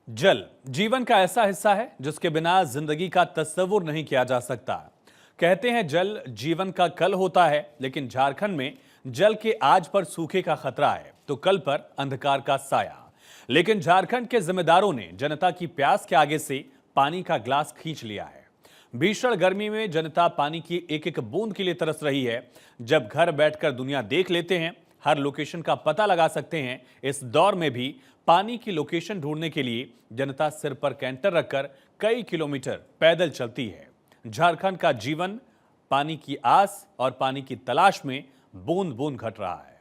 जल जीवन का ऐसा हिस्सा है जिसके बिना जिंदगी का तस्वुर नहीं किया जा सकता। कहते हैं जल जीवन का कल होता है, लेकिन झारखंड में जल के आज पर सूखे का खतरा है तो कल पर अंधकार का साया। लेकिन झारखंड के जिम्मेदारों ने जनता की प्यास के आगे से पानी का ग्लास खींच लिया है। भीषण गर्मी में जनता पानी की एक एक बूंद के लिए तरस रही है। जब घर बैठकर दुनिया देख लेते हैं, हर लोकेशन का पता लगा सकते हैं, इस दौर में भी पानी की लोकेशन ढूंढने के लिए जनता सिर पर कैंटर रखकर कई किलोमीटर पैदल चलती है। झारखंड का जीवन पानी की आस और पानी की तलाश में बूंद बूंद घट रहा है।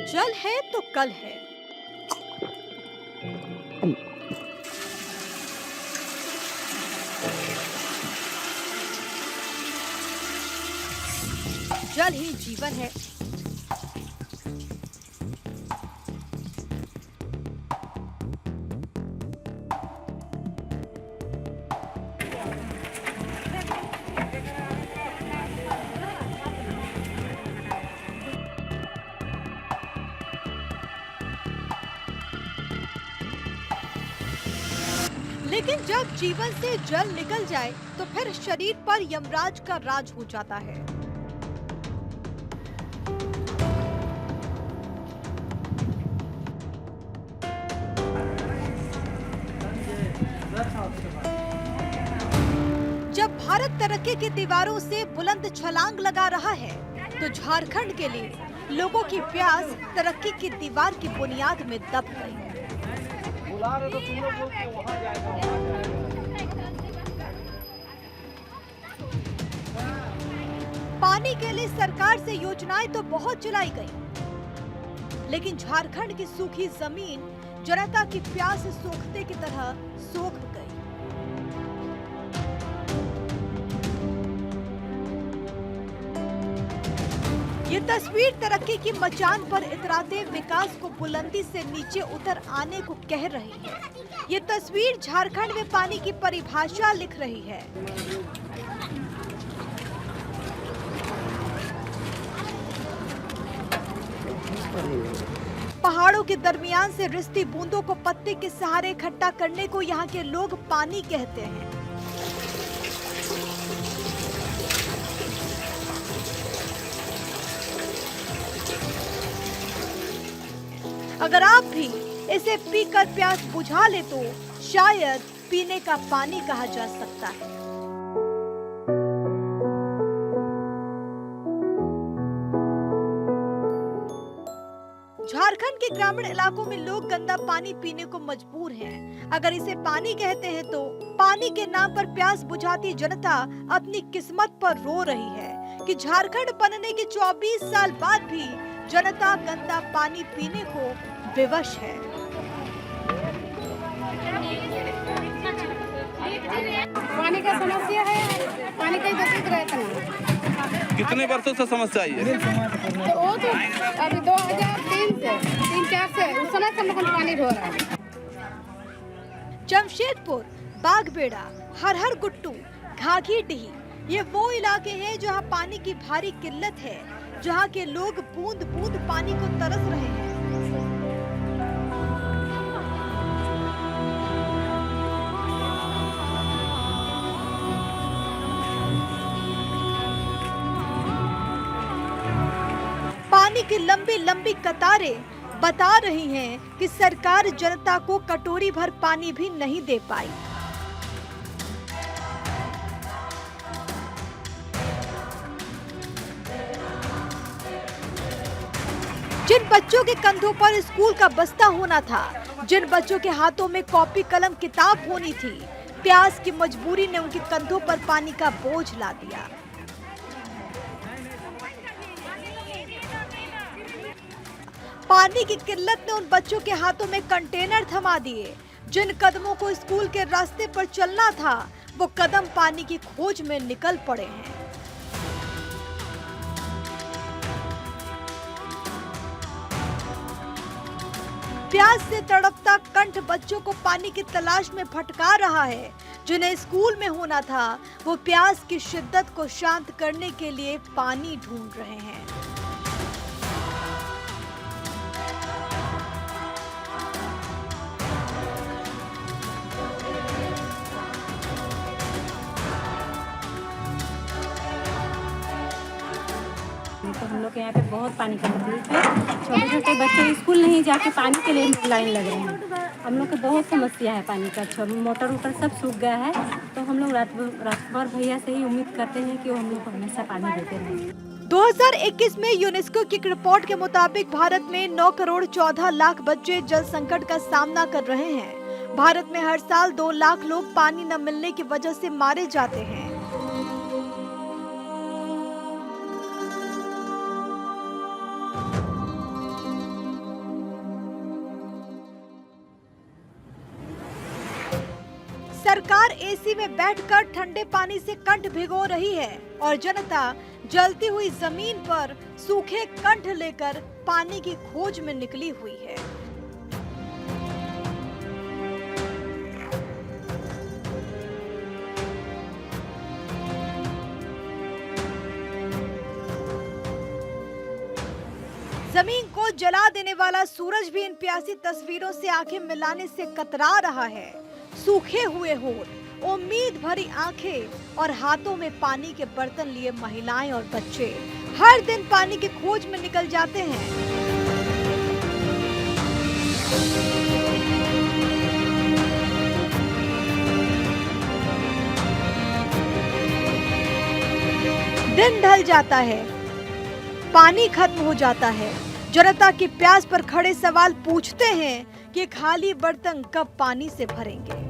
जल है तो कल है। जल ही जीवन है। लेकिन जब जीवन से जल निकल जाए तो फिर शरीर पर यमराज का राज हो जाता है। जब भारत तरक्की की दीवारों से बुलंद छलांग लगा रहा है तो झारखंड के लिए लोगों की प्यास तरक्की की दीवार की बुनियाद में दब गई। पानी के लिए सरकार से योजनाएं तो बहुत चलाई गई, लेकिन झारखंड की सूखी जमीन जनता की प्यास सूखते की तरह सूख गई। ये तस्वीर तरक्की की मचान पर इतराते विकास को बुलंदी से नीचे उतर आने को कह रही है। ये तस्वीर झारखंड में पानी की परिभाषा लिख रही है। पहाड़ों के दरमियान से रिसती बूंदों को पत्ते के सहारे इकट्ठा करने को यहाँ के लोग पानी कहते हैं। अगर आप भी इसे पीकर प्यास बुझा ले तो शायद पीने का पानी कहा जा सकता है। झारखंड के ग्रामीण इलाकों में लोग गंदा पानी पीने को मजबूर हैं। अगर इसे पानी कहते हैं तो पानी के नाम पर प्यास बुझाती जनता अपनी किस्मत पर रो रही है कि झारखंड बनने के 24 साल बाद भी जनता गंदा पानी पीने को विवश है। पानी का समस्या है, पानी का दिक्कत रहता है। कितने वर्षों से समस्या आई है? तो वो तो अभी 2003 से 3-4 से उस समय से हम लोग पानी ढो रहा है। जमशेदपुर, बागबेड़ा, हरहर गुट्टू, घाघीडीह, ये वो इलाके हैं जहां पानी की भारी किल्लत है, जहां के लोग बूंद बूंद पानी को तरस रहे हैं। पानी की लंबी लंबी कतारें बता रही हैं कि सरकार जनता को कटोरी भर पानी भी नहीं दे पाई। जिन बच्चों के कंधों पर स्कूल का बस्ता होना था, जिन बच्चों के हाथों में कॉपी कलम किताब होनी थी, प्यास की मजबूरी ने उनके कंधों पर पानी का बोझ ला दिया। पानी की किल्लत ने उन बच्चों के हाथों में कंटेनर थमा दिए। जिन कदमों को स्कूल के रास्ते पर चलना था, वो कदम पानी की खोज में निकल पड़े हैं। प्यास से तड़पता कंठ बच्चों को पानी की तलाश में भटका रहा है। जिन्हें स्कूल में होना था, वो प्यास की शिद्दत को शांत करने के लिए पानी ढूंढ रहे हैं। तो हम लोग के यहाँ पे बहुत पानी की तकलीफ है। छोटे छोटे बच्चे स्कूल नहीं जाके पानी के लिए लाइन लग रहे हैं। हम लोग को बहुत समस्या है पानी का। मोटर वोटर सब सूख गया है। तो हम लोग रात भर भैया से ही उम्मीद करते हैं कि वो हम लोग को हमेशा पानी देते रहें। 2021 में यूनेस्को की एक रिपोर्ट के मुताबिक भारत में 9 करोड़ 14 लाख बच्चे जल संकट का सामना कर रहे हैं। भारत में हर साल 2 लाख लोग पानी न मिलने की वजह से मारे जाते हैं। सरकार एसी में बैठकर ठंडे पानी से कंठ भिगो रही है और जनता जलती हुई जमीन पर सूखे कंठ लेकर पानी की खोज में निकली हुई है। जमीन को जला देने वाला सूरज भी इन प्यासी तस्वीरों से आंखें मिलाने से कतरा रहा है। सूखे हुए होठ, उम्मीद भरी आंखें और हाथों में पानी के बर्तन लिए महिलाएं और बच्चे हर दिन पानी की खोज में निकल जाते हैं। दिन ढल जाता है, पानी खत्म हो जाता है। जनता की प्यास पर खड़े सवाल पूछते हैं कि खाली बर्तन कब पानी से भरेंगे।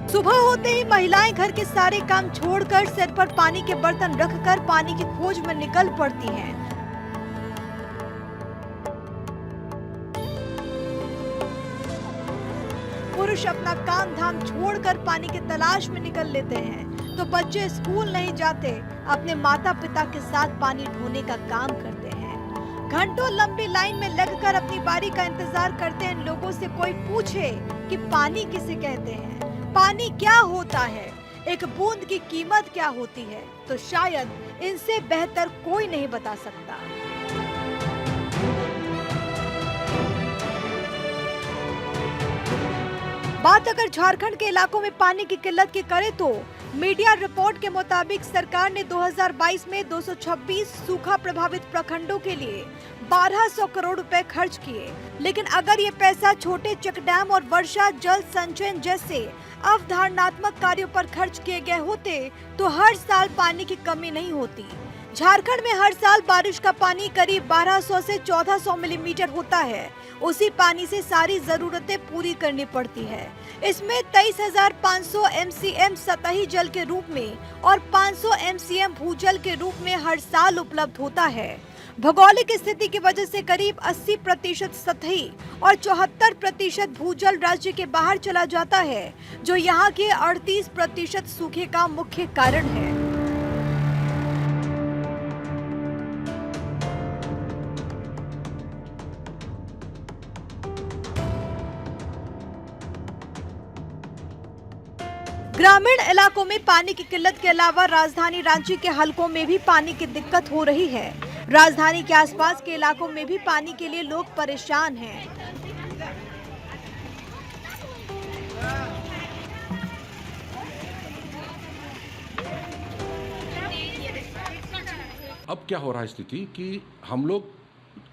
सुबह होते ही महिलाएं घर के सारे काम छोड़कर सिर पर पानी के बर्तन रखकर पानी की खोज में निकल पड़ती हैं। पुरुष अपना काम धाम छोड़कर पानी की तलाश में निकल लेते हैं, तो बच्चे स्कूल नहीं जाते, अपने माता पिता के साथ पानी ढोने का काम करते हैं। घंटों लंबी लाइन में लगकर अपनी बारी का इंतजार करते हैं। लोगों से कोई पूछे कि पानी किसे कहते हैं, पानी क्या होता है, एक बूंद की कीमत क्या होती है, तो शायद इनसे बेहतर कोई नहीं बता सकता। बात अगर झारखंड के इलाकों में पानी की किल्लत की करें तो मीडिया रिपोर्ट के मुताबिक सरकार ने 2022 में 226 सूखा प्रभावित प्रखंडों के लिए 1200 करोड़ रुपए खर्च किए। लेकिन अगर ये पैसा छोटे चेक डैम और वर्षा जल संचयन जैसे अवधारणात्मक कार्यों पर खर्च किए गए होते तो हर साल पानी की कमी नहीं होती। झारखंड में हर साल बारिश का पानी करीब 1200 से 1400 मिलीमीटर होता है। उसी पानी से सारी जरूरतें पूरी करनी पड़ती है। इसमें 23,500 MCM सतही जल के रूप में और 500 MCM भूजल के रूप में हर साल उपलब्ध होता है। भौगोलिक स्थिति की वजह से करीब 80% सतही और 74% भूजल राज्य के बाहर चला जाता है, जो यहाँ के 38% सूखे का मुख्य कारण है। ग्रामीण इलाकों में पानी की किल्लत के अलावा राजधानी रांची के हलकों में भी पानी की दिक्कत हो रही है। राजधानी के आसपास के इलाकों में भी पानी के लिए लोग परेशान हैं। अब क्या हो रहा है स्थिति कि हम लोग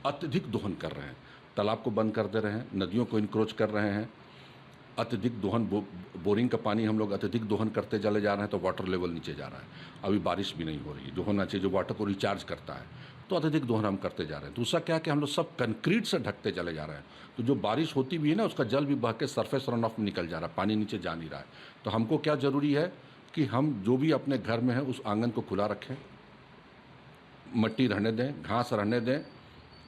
अत्यधिक दोहन कर रहे हैं, तालाब को बंद कर दे रहे हैं, नदियों को इनक्रोच कर रहे हैं, अत्यधिक दोहन बोरिंग का पानी हम लोग अत्यधिक दोहन करते चले जा रहे हैं, तो वाटर लेवल नीचे जा रहा है। अभी बारिश भी नहीं हो रही है, जो होना चाहिए, जो वाटर को रिचार्ज करता है, तो अत्यधिक दोहन हम करते जा रहे हैं। दूसरा क्या है कि हम लोग सब कंक्रीट से ढकते चले जा रहे हैं, तो जो बारिश होती भी है ना, उसका जल भी बह के सरफेस रन ऑफ में निकल जा रहा है, पानी नीचे जा नहीं रहा है। तो हमको क्या ज़रूरी है कि हम जो भी अपने घर में है उस आंगन को खुला रखें, मिट्टी रहने दें, घास रहने दें,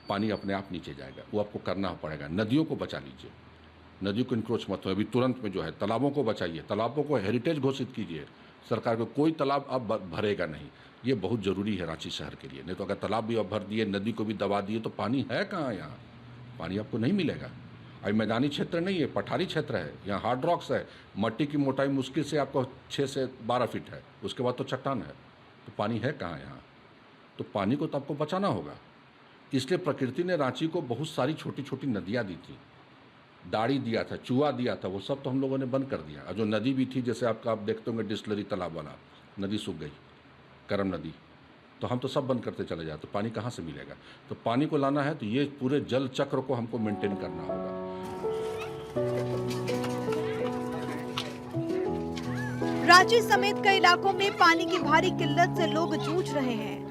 पानी अपने आप नीचे जाएगा। वो आपको करना पड़ेगा। नदियों को बचा लीजिए, नदियों को इंक्रोच मत हो अभी तुरंत में। जो है तालाबों को बचाइए, तालाबों को हेरिटेज घोषित कीजिए सरकार को। कोई तालाब अब भरेगा नहीं, ये बहुत ज़रूरी है रांची शहर के लिए। नहीं तो अगर तालाब भी अब भर दिए, नदी को भी दबा दिए, तो पानी है कहाँ यहाँ? पानी आपको नहीं मिलेगा। अभी मैदानी क्षेत्र नहीं है, पठारी क्षेत्र है, यहाँ हार्ड रॉक्स है, मट्टी की मोटाई मुश्किल से आपको 6 से 12 फीट है, उसके बाद तो चट्टान है। तो पानी है कहाँ यहाँ? तो पानी को तो आपको बचाना होगा। इसलिए प्रकृति ने रांची को बहुत सारी छोटी छोटी नदियाँ दी थी, दाड़ी दिया था, चूहा दिया था, वो सब तो हम लोगों ने बंद कर दिया। और जो नदी भी थी, जैसे आप देखते होंगे डिस्लरी तालाब वाला, नदी सूख गई, करम नदी, तो हम तो सब बंद करते चले जाते, तो पानी कहाँ से मिलेगा? तो पानी को लाना है तो ये पूरे जल चक्र को हमको मेंटेन करना होगा। रांची समेत कई इलाकों में पानी की भारी किल्लत से लोग जूझ रहे हैं।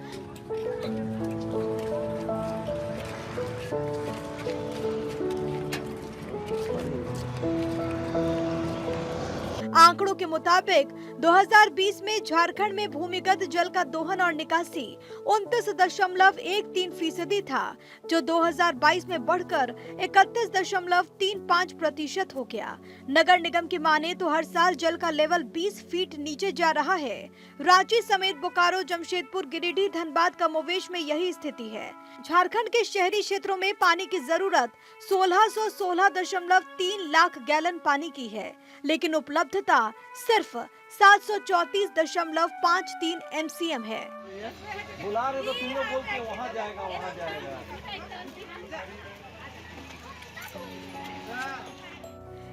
आंकड़ों के मुताबिक 2020 में झारखंड में भूमिगत जल का दोहन और निकासी 29.13% था, जो 2022 में बढ़कर 31.35% हो गया। नगर निगम की माने तो हर साल जल का लेवल 20 फीट नीचे जा रहा है। रांची समेत बोकारो, जमशेदपुर, गिरिडीह, धनबाद, कमोवेश में यही स्थिति है। झारखंड के शहरी क्षेत्रों में पानी की जरूरत 1616.3 लाख गैलन पानी की है, लेकिन उपलब्धता सिर्फ 734.53 MCM है। बुला रहे तो तुम लोग बोलते हो वहाँ जाएगा वहाँ जाएगा।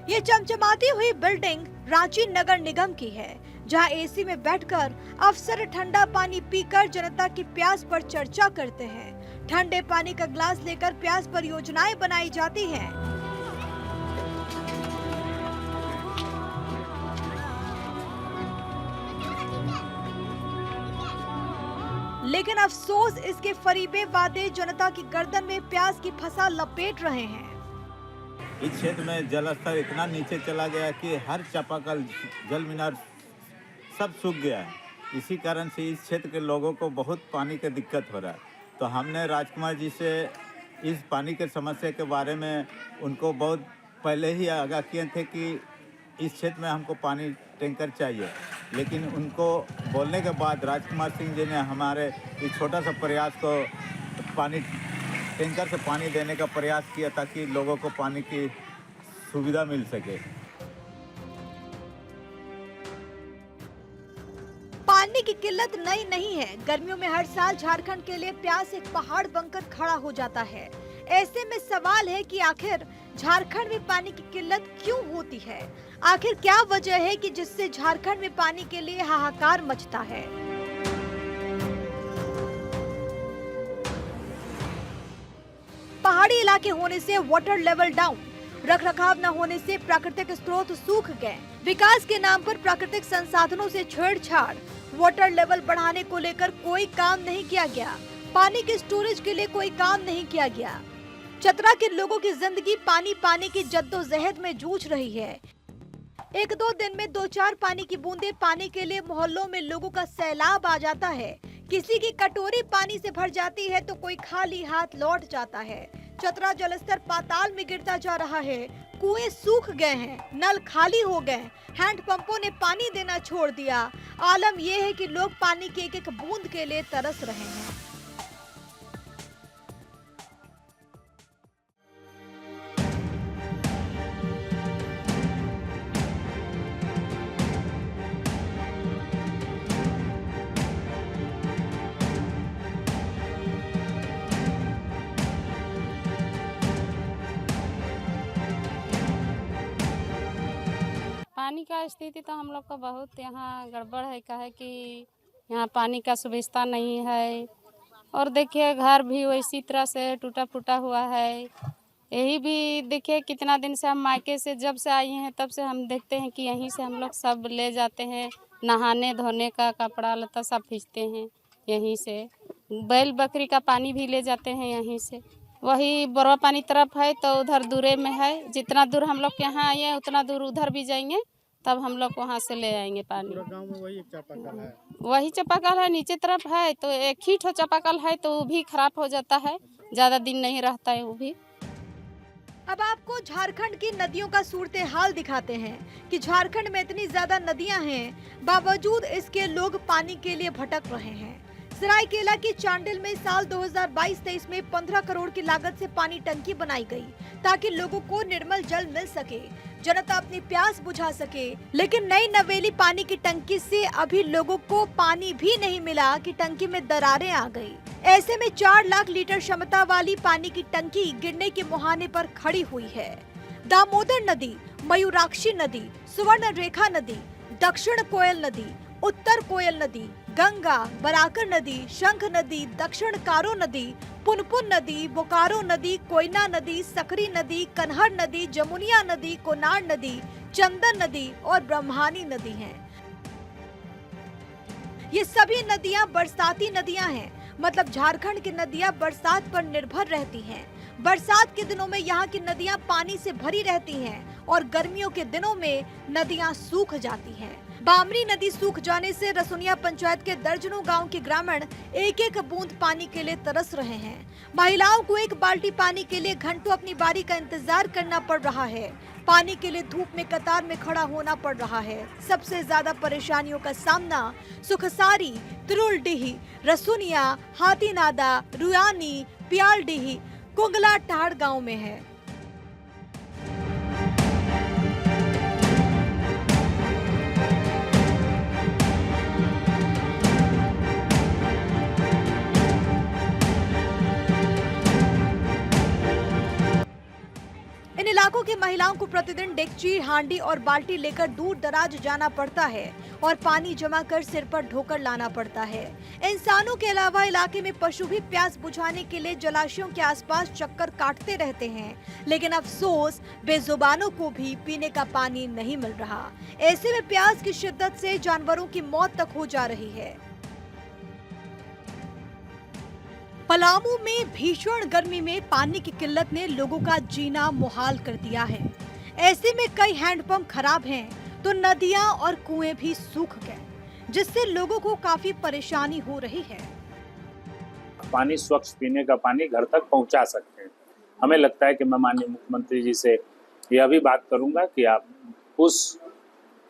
ये चमचमाती हुई बिल्डिंग रांची नगर निगम की है, जहां एसी में बैठकर अफसर ठंडा पानी पीकर जनता की प्यास पर चर्चा करते हैं। ठंडे पानी का ग्लास लेकर प्यास पर योजनाएं बनाई जाती हैं। लेकिन अफसोस, इसके फरीबे वादे जनता की गर्दन में प्यास की फंसा लपेट रहे हैं। इस क्षेत्र में जल स्तर इतना नीचे चला गया कि हर चापाकल, जल मीनार सब सूख गया है। इसी कारण से इस क्षेत्र के लोगों को बहुत पानी की दिक्कत हो रहा है। तो हमने राजकुमार जी से इस पानी के समस्या के बारे में उनको बहुत पहले ही आगाह किए थे कि इस क्षेत्र में हमको पानी टैंकर चाहिए। लेकिन उनको बोलने के बाद राजकुमार सिंह जी ने हमारे इस छोटा सा प्रयास को पानी टैंकर से पानी देने का प्रयास किया, ताकि लोगों को पानी की सुविधा मिल सके। पानी की किल्लत नई नहीं है। गर्मियों में हर साल झारखंड के लिए प्यास एक पहाड़ बनकर खड़ा हो जाता है। ऐसे में सवाल है कि आखिर झारखंड में पानी की किल्लत क्यों होती है? आखिर क्या वजह है कि जिससे झारखंड में पानी के लिए हाहाकार मचता है? पहाड़ी इलाके होने से वाटर लेवल डाउन, रखरखाव न होने से प्राकृतिक स्रोत सूख गए, विकास के नाम पर प्राकृतिक संसाधनों से छेड़छाड़, वाटर लेवल बढ़ाने को लेकर कोई काम नहीं किया गया, पानी के स्टोरेज के लिए कोई काम नहीं किया गया। चतरा के लोगों की जिंदगी पानी पाने की जद्दोजहद में जूझ रही है। एक दो दिन में 2-4 पानी की बूंदे पाने के लिए मोहल्लों में लोगों का सैलाब आ जाता है। किसी की कटोरी पानी से भर जाती है तो कोई खाली हाथ लौट जाता है। चतरा जलस्तर पाताल में गिरता जा रहा है। कुएं सूख गए हैं, नल खाली हो गए, हैंडपंपों ने पानी देना छोड़ दिया। आलम यह है कि लोग पानी की एक-एक बूंद के लिए तरस रहे हैं। पानी का स्थिति तो हम लोग का बहुत यहाँ गड़बड़ है, का है कि यहाँ पानी का सुविधा नहीं है। और देखिए घर भी वैसी तरह से टूटा फूटा हुआ है। यही भी देखिए कितना दिन से हम मायके से जब से आई हैं तब से हम देखते हैं कि यहीं से हम लोग सब ले जाते हैं, नहाने धोने का कपड़ा लत्ता सब खींचते हैं यहीं से। बैल बकरी का पानी भी ले जाते हैं यहीं से। वही बोरवा पानी तरफ है तो उधर दूरे में है, जितना दूर हम लोग के यहाँ आए हैं उतना दूर उधर भी जाएंगे, तब हम लोग वहाँ से ले आएंगे पानी। पूरा गांव में वही एक चापाकल है। वही चापाकल है, नीचे तरफ है तो एक ही ठो चापाकल है तो वो भी खराब हो जाता है, ज़्यादा दिन नहीं रहता है वो भी। अब आपको झारखंड की नदियों का सूरत हाल दिखाते हैं कि झारखंड में इतनी ज्यादा नदियां हैं, बावजूद इसके लोग पानी के लिए भटक रहे हैं। सरायकेला की चांडिल में साल 2022-23 में 15 करोड़ की लागत से पानी टंकी बनाई गई ताकि लोगों को निर्मल जल मिल सके, जनता अपनी प्यास बुझा सके। लेकिन नई नवेली पानी की टंकी से अभी लोगों को पानी भी नहीं मिला कि टंकी में दरारें आ गई। ऐसे में 4 लाख लीटर क्षमता वाली पानी की टंकी गिरने के मुहाने पर खड़ी हुई है। दामोदर नदी, मयूराक्षी नदी, सुवर्ण रेखा नदी, दक्षिण कोयल नदी, उत्तर कोयल नदी, गंगा, बराकर नदी, शंख नदी, दक्षिण कारो नदी, पुनपुन नदी, बोकारो नदी, कोयना नदी, सकरी नदी, कन्हर नदी, जमुनिया नदी, कोनार नदी, चंदन नदी और ब्रह्मानी नदी हैं। ये सभी नदियां बरसाती नदियां हैं, मतलब झारखंड की नदियां बरसात पर निर्भर रहती हैं। बरसात के दिनों में यहाँ की नदियां पानी से भरी रहती हैं और गर्मियों के दिनों में नदियां सूख जाती हैं। बामरी नदी सूख जाने से रसुनिया पंचायत के दर्जनों गांव के ग्रामीण एक एक बूंद पानी के लिए तरस रहे हैं। महिलाओं को एक बाल्टी पानी के लिए घंटों अपनी बारी का इंतजार करना पड़ रहा है। पानी के लिए धूप में कतार में खड़ा होना पड़ रहा है। सबसे ज्यादा परेशानियों का सामना सुखसारी, तिरुलडीही, रसुनिया, हाथीनादा, रुयानी, पियालडीही, कुंगला टाड़ गाँव में है। इन इलाकों की महिलाओं को प्रतिदिन डेगची, हांडी और बाल्टी लेकर दूर दराज जाना पड़ता है और पानी जमा कर सिर पर ढोकर लाना पड़ता है। इंसानों के अलावा इलाके में पशु भी प्यास बुझाने के लिए जलाशयों के आसपास चक्कर काटते रहते हैं, लेकिन अफसोस बेजुबानों को भी पीने का पानी नहीं मिल रहा। ऐसे में प्यास की शिद्दत से जानवरों की मौत तक हो जा रही है। पलामू में भीषण गर्मी में पानी की किल्लत ने लोगों का जीना मुहाल कर दिया है। ऐसे में कई हैंडपंप खराब हैं, तो नदियां और कुएं भी सूख गए, जिससे लोगों को काफी परेशानी हो रही है। पानी स्वच्छ पीने का पानी घर तक पहुंचा सकते हैं। हमें लगता है कि मैं माननीय मुख्यमंत्री जी से यह भी बात करूंगा कि आप उस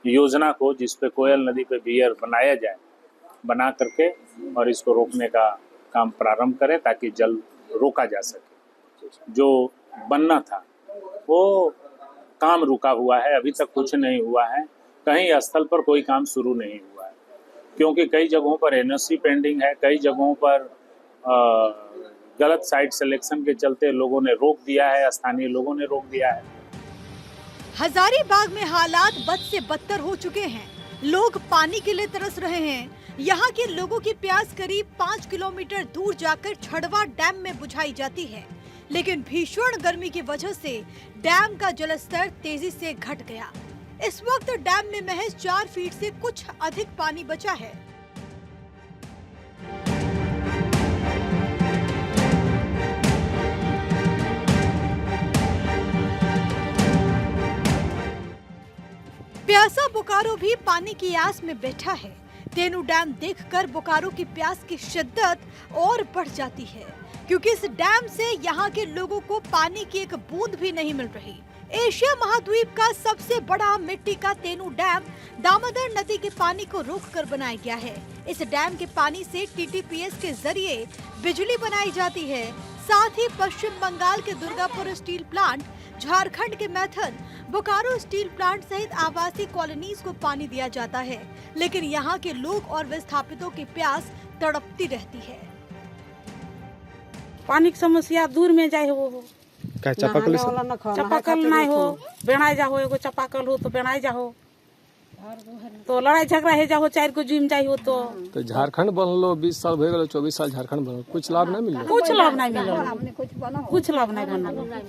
योजना को जिसपे कोयल नदी पे बीयर बनाया जाए, बना करके और इसको रोकने का काम प्रारंभ करें ताकि जल रोका जा सके। जो बनना था वो काम रुका हुआ है, अभी तक कुछ नहीं हुआ है। कहीं स्थल पर कोई काम शुरू नहीं हुआ है, क्योंकि कई जगहों पर एनओसी पेंडिंग है, कई जगहों पर गलत साइट सिलेक्शन के चलते लोगों ने रोक दिया है, स्थानीय लोगों ने रोक दिया है। हजारीबाग में हालात बद से बदतर हो चुके हैं। लोग पानी के लिए तरस रहे हैं। यहाँ के लोगों की प्यास करीब 5 किलोमीटर दूर जाकर छड़वा डैम में बुझाई जाती है, लेकिन भीषण गर्मी की वजह से डैम का जलस्तर तेजी से घट गया। इस वक्त डैम में महज 4 फीट से कुछ अधिक पानी बचा है। प्यासा बोकारो भी पानी की आस में बैठा है। तेनू डैम देखकर बोकारो की प्यास की शिद्दत और बढ़ जाती है, क्योंकि इस डैम से यहाँ के लोगों को पानी की एक बूंद भी नहीं मिल रही। एशिया महाद्वीप का सबसे बड़ा मिट्टी का तेनू डैम दामोदर नदी के पानी को रोककर बनाया गया है। इस डैम के पानी से टीटीपीएस के जरिए बिजली बनाई जाती है। साथ ही पश्चिम बंगाल के दुर्गापुर स्टील प्लांट, झारखंड के मैथन, बोकारो स्टील प्लांट सहित आवासीय कॉलोनीज को पानी दिया जाता है, लेकिन यहाँ के लोग और विस्थापितों की प्यास तड़पती रहती है। पानी की समस्या दूर में जाए हो, चापाकल नहीं हो, बेणाई जाओ, एगो चापाकल हो तो बेणाई जाओ, तो लड़ाई झगड़ा है जाओ, 4 को जिम जाए हो तो झारखंड बनलो 20 साल हो गए, 24 साल झारखंड बनलो, कुछ लाभ नहीं मिला, कुछ लाभ नहीं मिला।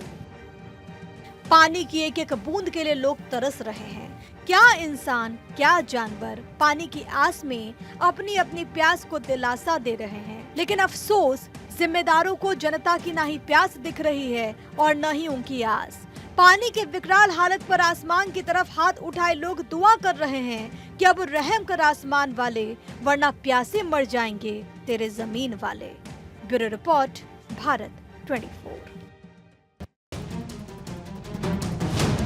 पानी की एक एक बूंद के लिए लोग तरस रहे हैं। क्या इंसान, क्या जानवर पानी की आस में अपनी अपनी प्यास को दिलासा दे रहे हैं, लेकिन अफसोस जिम्मेदारों को जनता की ना ही प्यास दिख रही है और न ही उनकी आस। पानी के विकराल हालत पर आसमान की तरफ हाथ उठाए लोग दुआ कर रहे हैं कि अब रहम कर आसमान वाले, वरना प्यासे मर जाएंगे तेरे जमीन वाले। Bureau report, Bharat 24।